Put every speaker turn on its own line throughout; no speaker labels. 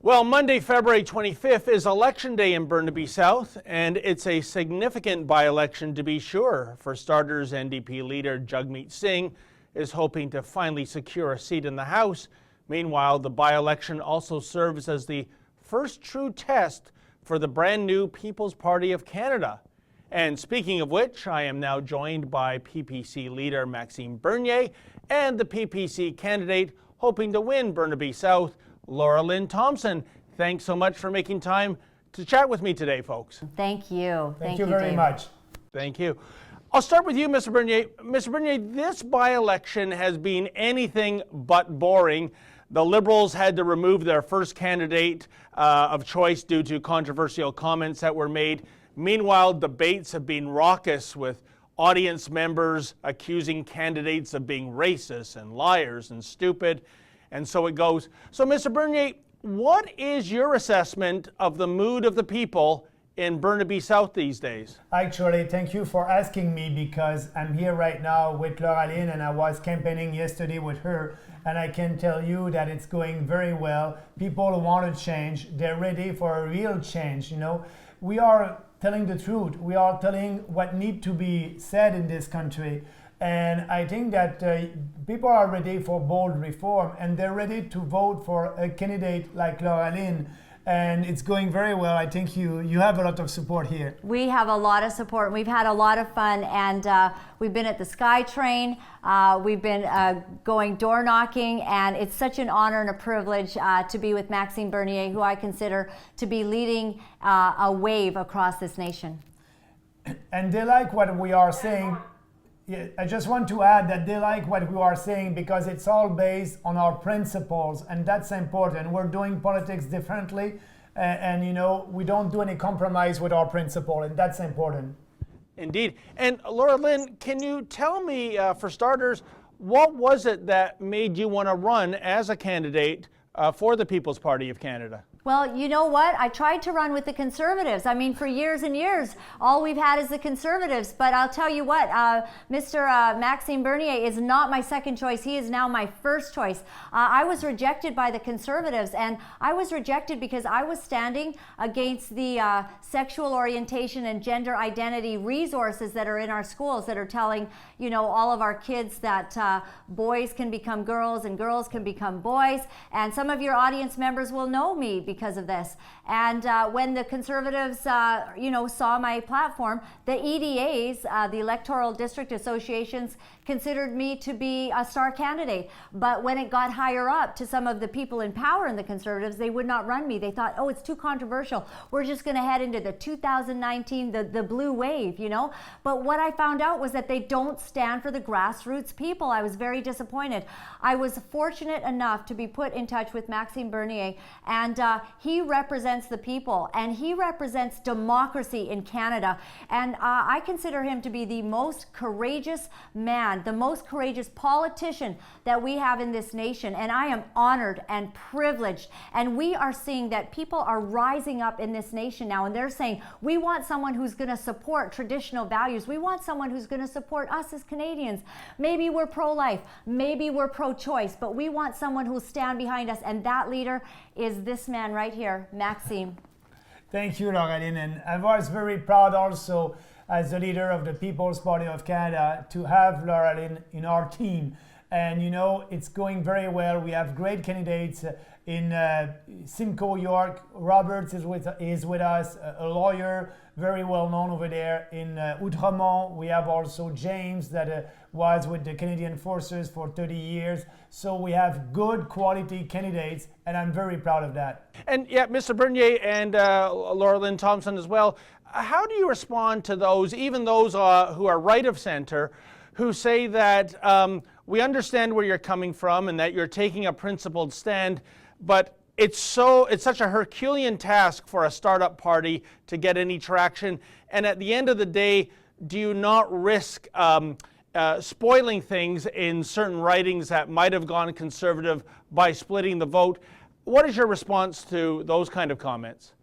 Well, Monday, February 25th is Election Day in Burnaby South, and it's a significant by-election to be sure. For starters, NDP leader Jagmeet Singh is hoping to finally secure a seat in the House. Meanwhile, the by-election also serves as the first true test for the brand new People's Party of Canada. And speaking of which, I am now joined by PPC leader Maxime and the PPC candidate hoping to win Burnaby South, Laura-Lynn Thompson. Thanks so much for making time to chat with me today, folks.
Thank you.
Thank you very much.
Thank you. I'll start with you, Mr. Bernier. Mr. Bernier, this by-election has been anything but boring. The Liberals had to remove their first candidate of choice due to controversial comments that were made. Meanwhile, debates have been raucous, with audience members accusing candidates of being racist and liars and stupid. And so it goes. So, Mr. Bernier, what is your assessment of the mood of the people in Burnaby South these days?
Actually, thank you for asking me, because I'm here right now with Laura-Lynn and I was campaigning yesterday with her, and I can tell you that it's going very well. People want to change. They're ready for a real change. You know, we are telling the truth. We are telling what needs to be said in this country. And I think that people are ready for bold reform, and they're ready to vote for a candidate like Laura-Lynn. And it's going very well. I think you have a lot of support here.
We have a lot of support. We've had a lot of fun, and we've been at the SkyTrain. We've been going door knocking, and it's such an honor and a privilege to be with Maxime Bernier, who I consider to be leading a wave across this nation.
And they like what we are saying. Yeah, I just want to add that they like what we are saying because it's all based on our principles, and that's important. We're doing politics differently, and you know, we don't do any compromise with our principle, and that's important.
Indeed. And Laura-Lynn, can you tell me, for starters, what was it that made you want to run as a candidate for the People's Party of Canada?
Well, you know what? I tried to run with the Conservatives. I mean, for years and years, all we've had is the Conservatives. But I'll tell you what, Mr. Maxime Bernier is not my second choice. He is now my first choice. I was rejected by the Conservatives, and I was rejected because I was standing against the sexual orientation and gender identity resources that are in our schools that are telling, you know, all of our kids that boys can become girls and girls can become boys. And some of your audience members will know me because of this. And when the Conservatives, you know, saw my platform, the EDAs, the Electoral District Associations, considered me to be a star candidate. But when it got higher up to some of the people in power in the Conservatives, they would not run me. They thought, oh, it's too controversial. We're just going to head into the 2019, the blue wave, you know. But what I found out was that they don't stand for the grassroots people. I was very disappointed. I was fortunate enough to be put in touch with Maxime Bernier, and he represents the people, and he represents democracy in Canada. And I consider him to be the most courageous man, the most courageous politician that we have in this nation. And I am honored and privileged. And we are seeing that people are rising up in this nation now, and they're saying, we want someone who's going to support traditional values. We want someone who's going to support us as Canadians. Maybe we're pro-life, maybe we're pro-choice, but we want someone who'll stand behind us, and that leader is this man right here, Maxime.
Thank you, Laura-Lynn. And I was very proud also, as the leader of the People's Party of Canada, to have Laura-Lynn in our team. And you know, it's going very well. We have great candidates in Simcoe, York. Roberts is with us, a lawyer, very well known over there. In Outremont, we have also James that was with the Canadian Forces for 30 years. So we have good quality candidates, and I'm very proud of that.
And yeah, Mr. Bernier and Laura-Lynn Thompson as well, how do you respond to those, even those who are right of center, who say that we understand where you're coming from and that you're taking a principled stand, but it's such a Herculean task for a startup party to get any traction, and at the end of the day, do you not risk spoiling things in certain ridings that might have gone Conservative by splitting the vote? What is your response to those kind of comments?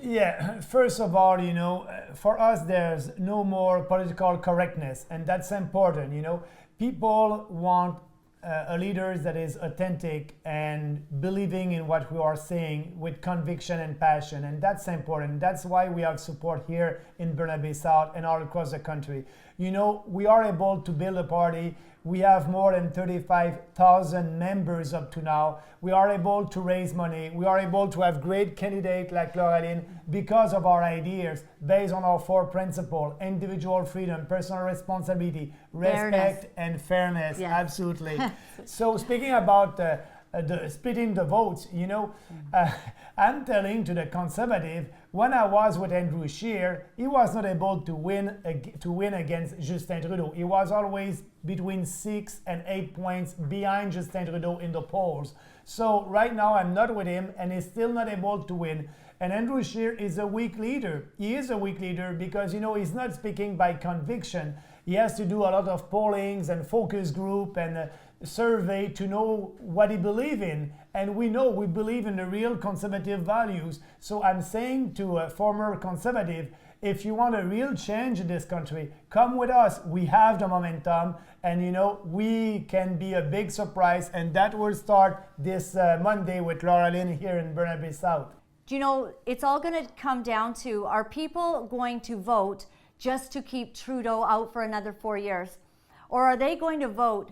Yeah, first of all, you know, for us, there's no more political correctness, and that's important. You know, people want a leader that is authentic and believing in what we are saying with conviction and passion, and that's important. That's why we have support here in Burnaby South and all across the country. You know, we are able to build a party. We have more than 35,000 members up to now. We are able to raise money. We are able to have great candidates like Laura-Lynn because of our ideas based on our 4 principles: individual freedom, personal responsibility, respect, and fairness.
Yes.
Absolutely. So speaking about the splitting the votes, you know, I'm telling to the Conservative, when I was with Andrew Scheer, he was not able to win against Justin Trudeau. He was always between 6 and 8 points behind Justin Trudeau in the polls. So right now I'm not with him, and he's still not able to win. And Andrew Scheer is a weak leader. He is a weak leader because, you know, he's not speaking by conviction. He has to do a lot of pollings and focus group and survey to know what he believes in. And we know we believe in the real conservative values. So I'm saying to a former Conservative, if you want a real change in this country, come with us. We have the momentum, and you know, we can be a big surprise, and that will start this Monday with Laura-Lynn here in Burnaby South.
Do you know, it's all going to come down to, are people going to vote just to keep Trudeau out for another 4 years? Or are they going to vote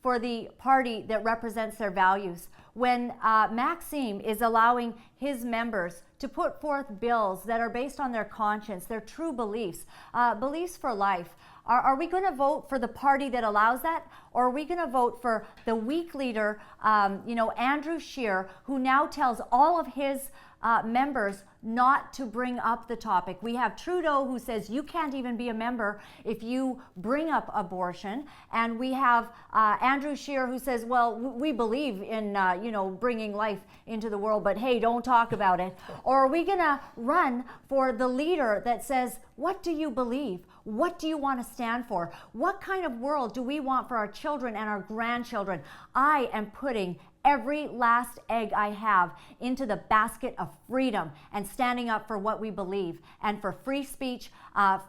for the party that represents their values? When Maxime is allowing his members to put forth bills that are based on their conscience, their true beliefs, beliefs for life, are we going to vote for the party that allows that? Or are we going to vote for the weak leader, you know, Andrew Scheer, who now tells all of his members not to bring up the topic? We have Trudeau, who says you can't even be a member if you bring up abortion, and we have Andrew Scheer, who says, well, we believe in you know, bringing life into the world, but hey, don't talk about it. Or are we going to run for the leader that says, what do you believe? What do you want to stand for? What kind of world do we want for our children and our grandchildren? I am putting every last egg I have into the basket of freedom and standing up for what we believe, and for free speech,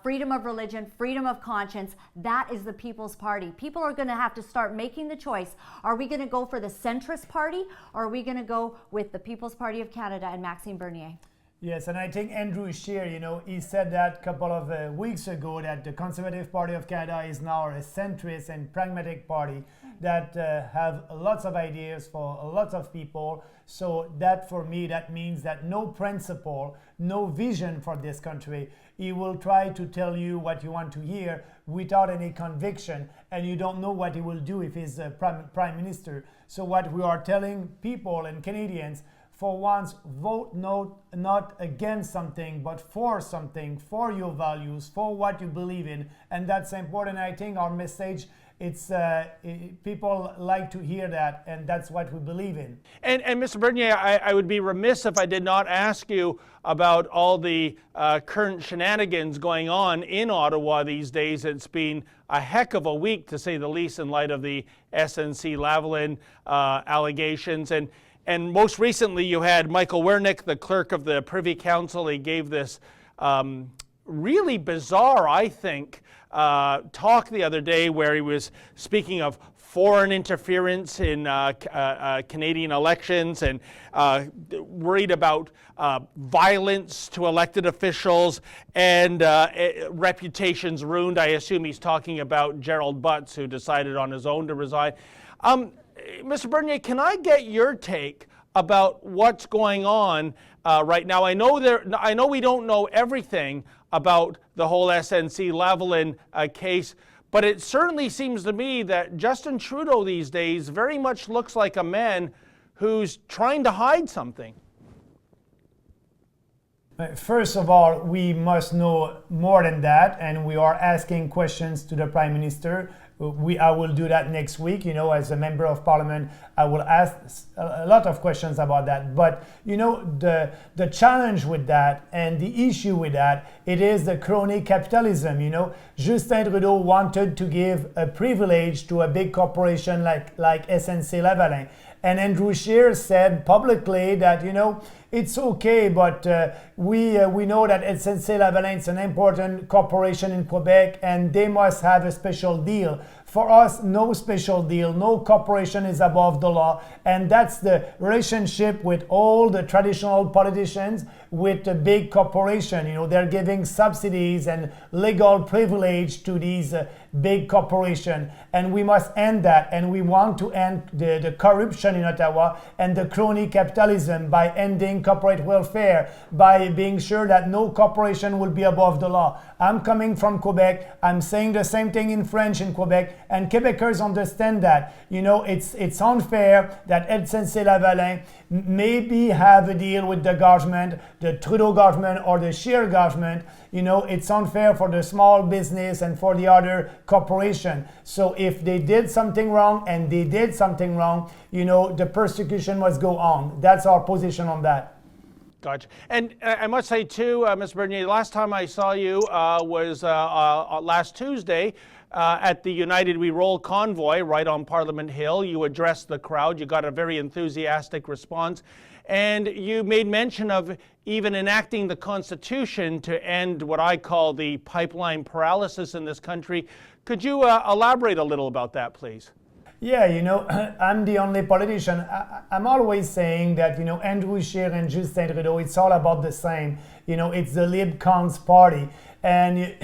freedom of religion, freedom of conscience. That is the People's Party. People are going to have to start making the choice. Are we going to go for the centrist party, or are we going to go with the People's Party of Canada and Maxime Bernier?
Yes, and I think Andrew Scheer, you know, he said that a couple of weeks ago that the Conservative Party of Canada is now a centrist and pragmatic party that have lots of ideas for a lot of people. So that, for me, that means that no principle, no vision for this country. He will try to tell you what you want to hear without any conviction, and you don't know what he will do if he's prime minister. So what we are telling people and Canadians, for once, vote not against something, but for something, for your values, for what you believe in. And that's important. I think our message, people like to hear that, and that's what we believe in.
And Mr. Bernier, I would be remiss if I did not ask you about all the current shenanigans going on in Ottawa these days. It's been a heck of a week, to say the least, in light of the SNC-Lavalin allegations. And most recently, you had Michael Wernick, the clerk of the Privy Council. He gave this really bizarre, I think, talk the other day where he was speaking of foreign interference in Canadian elections and worried about violence to elected officials and reputations ruined. I assume he's talking about Gerald Butts, who decided on his own to resign. Mr. Bernier, can I get your take about what's going on right now? I know we don't know everything about the whole SNC-Lavalin case, but it certainly seems to me that Justin Trudeau these days very much looks like a man who's trying to hide something.
First of all, we must know more than that, and we are asking questions to the Prime Minister. I will do that next week. You know, as a member of Parliament, I will ask a lot of questions about that. But you know, the challenge with that and the issue with that, it is the crony capitalism. You know, Justin Trudeau wanted to give a privilege to a big corporation like SNC-Lavalin. And Andrew Scheer said publicly that, you know, it's okay, but we know that SNC-Lavalin is an important corporation in Quebec, and they must have a special deal For us, no special deal, no corporation is above the law. And that's the relationship with all the traditional politicians with the big corporation. You know, they're giving subsidies and legal privilege to these big corporations. And we must end that. And we want to end the corruption in Ottawa and the crony capitalism by ending corporate welfare, by being sure that no corporation will be above the law. I'm coming from Quebec. I'm saying the same thing in French in Quebec, and Quebecers understand that. You know, it's unfair that SNC-Lavalin maybe have a deal with the government, the Trudeau government or the Scheer government. You know, it's unfair for the small business and for the other corporation. So if they did something wrong, and they did something wrong, you know, the persecution must go on. That's our position on that.
Gotcha. And I must say, too, Ms. Bernier, last time I saw you was last Tuesday at the United We Roll convoy right on Parliament Hill. You addressed the crowd. You got a very enthusiastic response. And you made mention of even enacting the Constitution to end what I call the pipeline paralysis in this country. Could you elaborate a little about that, please?
Yeah, you know, I'm the only politician. I'm always saying that, you know, Andrew Scheer and Justin Trudeau, it's all about the same. You know, it's the Lib Cons party. And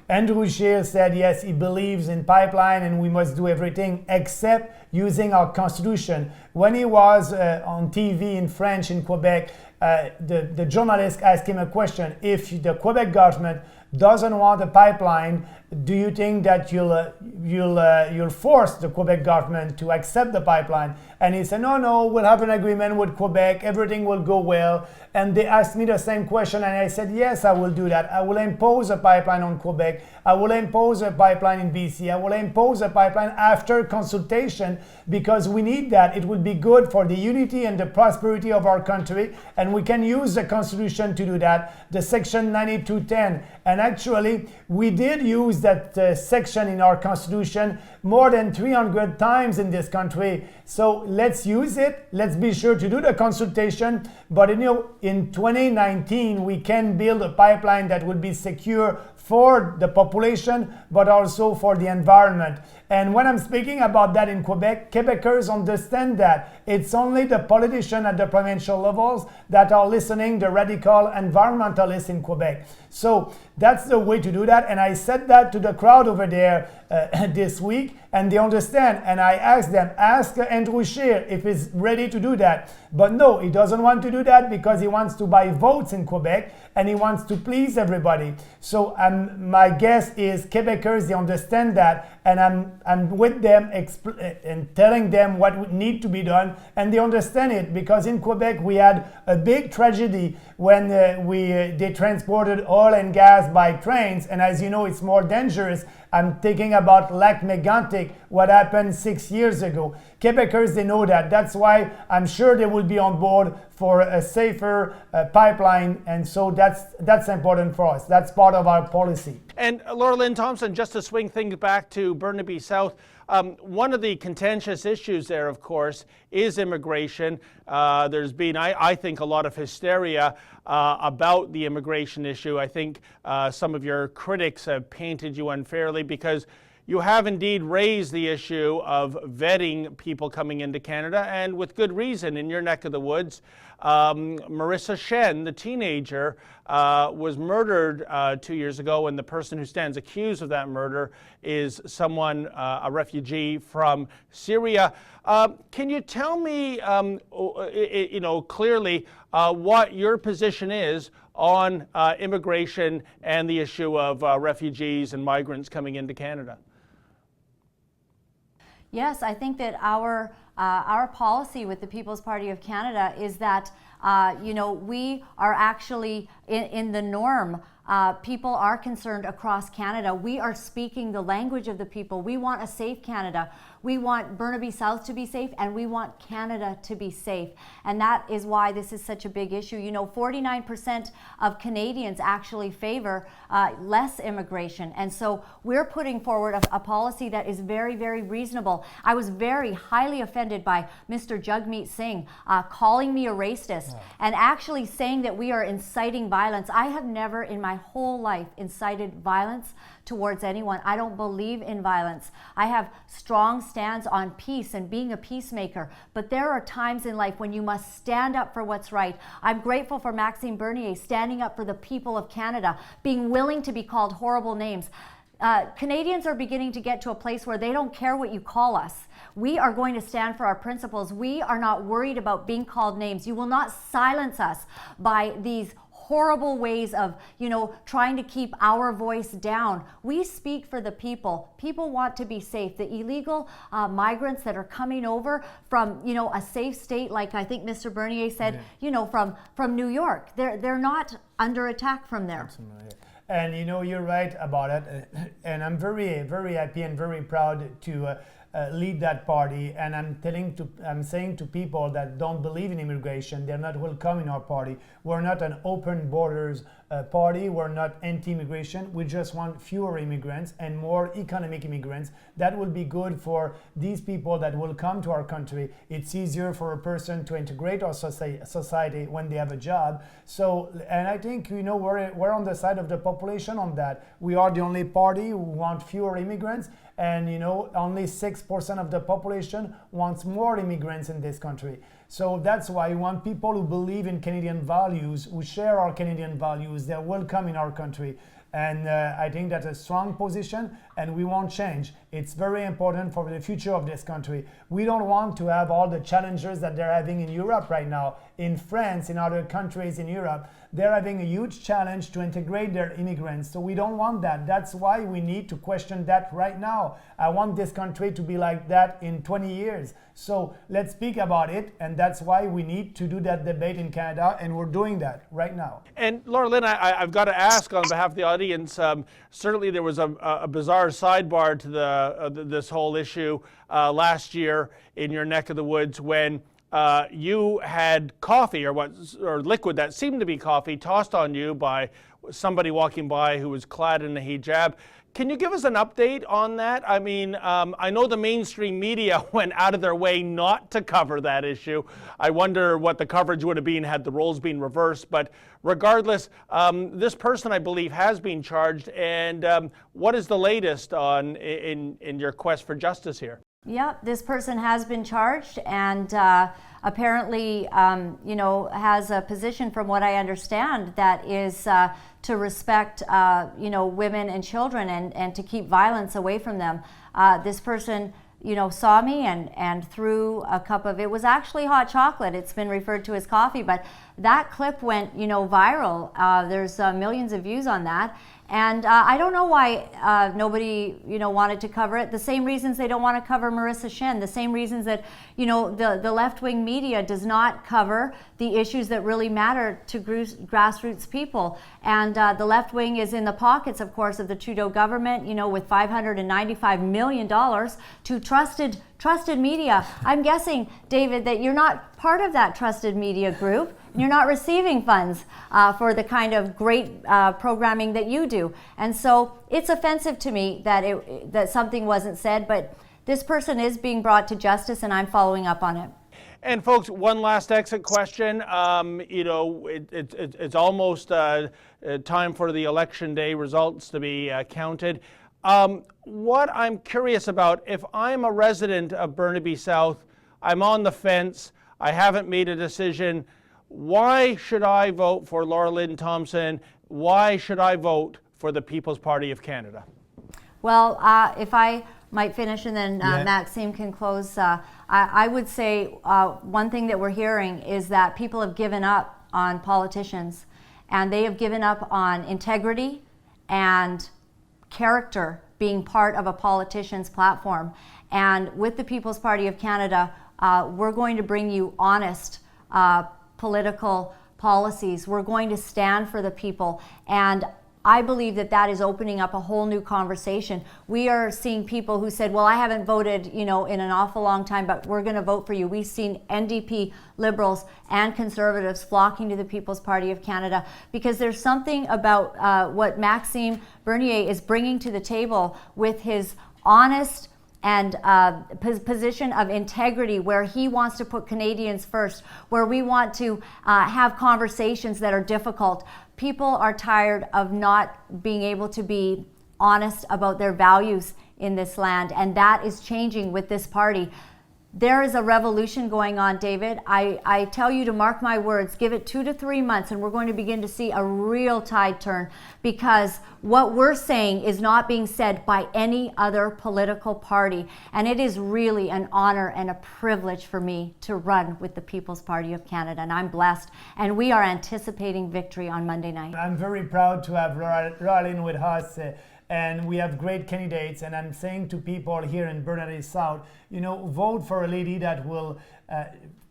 Andrew Scheer said, yes, he believes in pipeline and we must do everything except using our constitution. When he was on TV in French in Quebec, the journalist asked him a question. If the Quebec government doesn't want a pipeline, do you think that you'll force the Quebec government to accept the pipeline? And he said, no, we'll have an agreement with Quebec, everything will go well. And they asked me the same question, and I said, yes, I will do that. I will impose a pipeline on Quebec. I will impose a pipeline in BC. I will impose a pipeline after consultation, because we need that. It will be good for the unity and the prosperity of our country, and we can use the Constitution to do that, the Section 9210. And actually, we did use that section in our Constitution more than 300 times in this country. So let's use it. Let's be sure to do the consultation. But you know, in 2019, we can build a pipeline that will be secure for the population, but also for the environment. And when I'm speaking about that in Quebec, Quebecers understand that. It's only the politicians at the provincial levels that are listening, the radical environmentalists in Quebec. So that's the way to do that. And I said that to the crowd over there this week, and they understand. And I asked them, ask Andrew Scheer if he's ready to do that. But no, he doesn't want to do that because he wants to buy votes in Quebec and he wants to please everybody. So my guess is Quebecers, they understand that, and I'm with them and telling them what would need to be done, and they understand it, because in Quebec we had a big tragedy when they transported oil and gas by trains, and as you know, it's more dangerous. I'm thinking about Lac Mégantic, what happened 6 years ago. Quebecers, they know that. That's why I'm sure they will be on board for a safer pipeline, and so that's important for us. That's part of our policy.
And Laura-Lynn Thompson, just to swing things back to Burnaby South, one of the contentious issues there, of course, is immigration. There's been, I think, a lot of hysteria about the immigration issue. I think some of your critics have painted you unfairly, because you have indeed raised the issue of vetting people coming into Canada, and with good reason. In your neck of the woods, Marissa Shen, the teenager, was murdered 2 years ago, and the person who stands accused of that murder is someone, a refugee from Syria. Can you tell me, clearly what your position is on immigration and the issue of refugees and migrants coming into Canada?
Yes, I think that our policy with the People's Party of Canada is that we are actually in the norm. People are concerned across Canada. We are speaking the language of the people. We want a safe Canada. We want Burnaby South to be safe, and we want Canada to be safe. And that is why this is such a big issue. You know, 49% of Canadians actually favor less immigration. And so we're putting forward a policy that is very, very reasonable. I was very highly offended by Mr. Jagmeet Singh calling me a racist. this and actually saying that we are inciting violence. I have never in my whole life incited violence towards anyone. I don't believe in violence. I have strong stands on peace and being a peacemaker, but there are times in life when you must stand up for what's right. I'm grateful for Maxime Bernier standing up for the people of Canada, being willing to be called horrible names. Canadians are beginning to get to a place where they don't care what you call us. We are going to stand for our principles. We are not worried about being called names. You will not silence us by these horrible ways of, trying to keep our voice down. We speak for the people. People want to be safe. The illegal migrants that are coming over from, a safe state, like I think Mr. Bernier said, from New York. They're not under attack from there.
Absolutely. And you're right about it, and I'm very, very happy and very proud to lead that party. And I'm saying to people that don't believe in immigration, they're not welcome in our party. We're not an open borders party. We're not anti-immigration. We just want fewer immigrants and more economic immigrants. That will be good for these people that will come to our country. It's easier for a person to integrate our society when they have a job. So, and I think we're on the side of the population on that. We are the only party who want fewer immigrants, and only 6% of the population wants more immigrants in this country. So that's why we want people who believe in Canadian values, who share our Canadian values. They're welcome in our country. And I think that's a strong position, and we won't change. It's very important for the future of this country. We don't want to have all the challenges that they're having in Europe right now, in France, in other countries in Europe. They're having a huge challenge to integrate their immigrants. So we don't want that. That's why we need to question that right now. I want this country to be like that in 20 years. So let's speak about it. And that's why we need to do that debate in Canada. And we're doing that right now.
And Laura-Lynn, I've got to ask on behalf of the audience, certainly there was a bizarre sidebar to this whole issue last year in your neck of the woods when you had coffee or liquid that seemed to be coffee tossed on you by somebody walking by who was clad in a hijab. Can you give us an update on that? I mean, I know the mainstream media went out of their way not to cover that issue. I wonder what the coverage would have been had the roles been reversed. But regardless, this person, I believe, has been charged. And what is the latest in your quest for justice here?
Yep, this person has been charged and apparently, has a position, from what I understand, that is to respect, women and children and to keep violence away from them. This person, saw me and threw a cup of, it was actually hot chocolate. It's been referred to as coffee, but that clip went, viral. There's millions of views on that. And I don't know why nobody, wanted to cover it. The same reasons they don't want to cover Marissa Shen. The same reasons that, the left-wing media does not cover the issues that really matter to grassroots people. And the left wing is in the pockets, of course, of the Trudeau government, with $595 million to trusted media. I'm guessing, David, that you're not part of that trusted media group. You're not receiving funds for the kind of great programming that you do. And so it's offensive to me that something wasn't said, but this person is being brought to justice and I'm following up on it.
And folks, one last exit question. It's almost time for the election day results to be counted. What I'm curious about, if I'm a resident of Burnaby South, I'm on the fence, I haven't made a decision, why should I vote for Laura-Lynn Thompson? Why should I vote for the People's Party of Canada?
Well, if I might finish and then Maxime can close. I would say one thing that we're hearing is that people have given up on politicians, and they have given up on integrity and character being part of a politician's platform. And with the People's Party of Canada, we're going to bring you honest political policies. We're going to stand for the people. And I believe that that is opening up a whole new conversation. We are seeing people who said, well, I haven't voted, in an awful long time, but we're going to vote for you. We've seen NDP, Liberals, and Conservatives flocking to the People's Party of Canada because there's something about what Maxime Bernier is bringing to the table with his honest and position of integrity, where he wants to put Canadians first, where we want to have conversations that are difficult. People are tired of not being able to be honest about their values in this land, and that is changing with this party. There is a revolution going on, David. I tell you to mark my words, give it 2 to 3 months and we're going to begin to see a real tide turn, because what we're saying is not being said by any other political party. And it is really an honor and a privilege for me to run with the People's Party of Canada. And I'm blessed. And we are anticipating victory on Monday night.
I'm very proud to have Laura-Lynn with us. And we have great candidates, and I'm saying to people here in Burnaby South, vote for a lady that will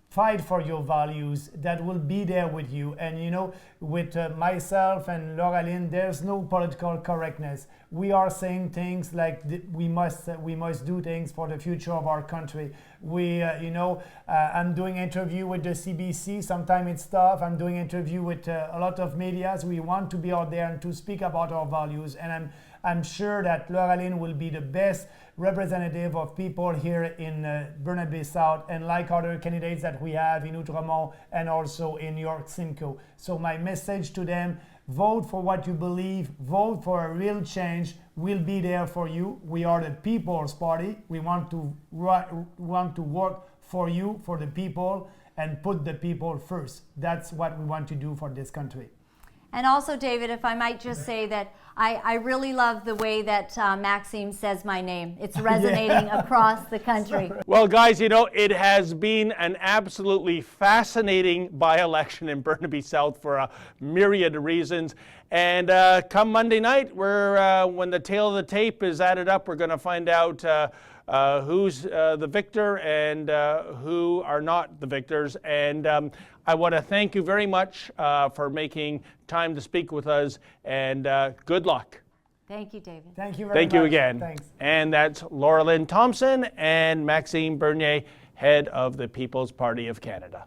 fight for your values, that will be there with you. And with myself and Laura-Lynn, there's no political correctness. We are saying things like we must do things for the future of our country. I'm doing interview with the CBC. Sometimes it's tough. I'm doing interview with a lot of medias. We want to be out there and to speak about our values. And I'm sure that Laura-Lynn will be the best representative of people here in Burnaby South, and like other candidates that we have in Outremont and also in York Simcoe. So my message to them: vote for what you believe, vote for a real change. We'll be there for you. We are the People's Party. We want to work for you, for the people, and put the people first. That's what we want to do for this country.
And also, David, if I might just say that I really love the way that Maxime says my name. It's resonating across the country.
Well, guys, it has been an absolutely fascinating by-election in Burnaby South for a myriad of reasons. And come Monday night, when the tail of the tape is added up, we're going to find out who's the victor and who are not the victors. And I want to thank you very much for making time to speak with us, and good luck.
Thank you, David.
Thank you very much.
Thank you again.
Thanks.
And that's Laura-Lynn Thompson and Maxime Bernier, head of the People's Party of Canada.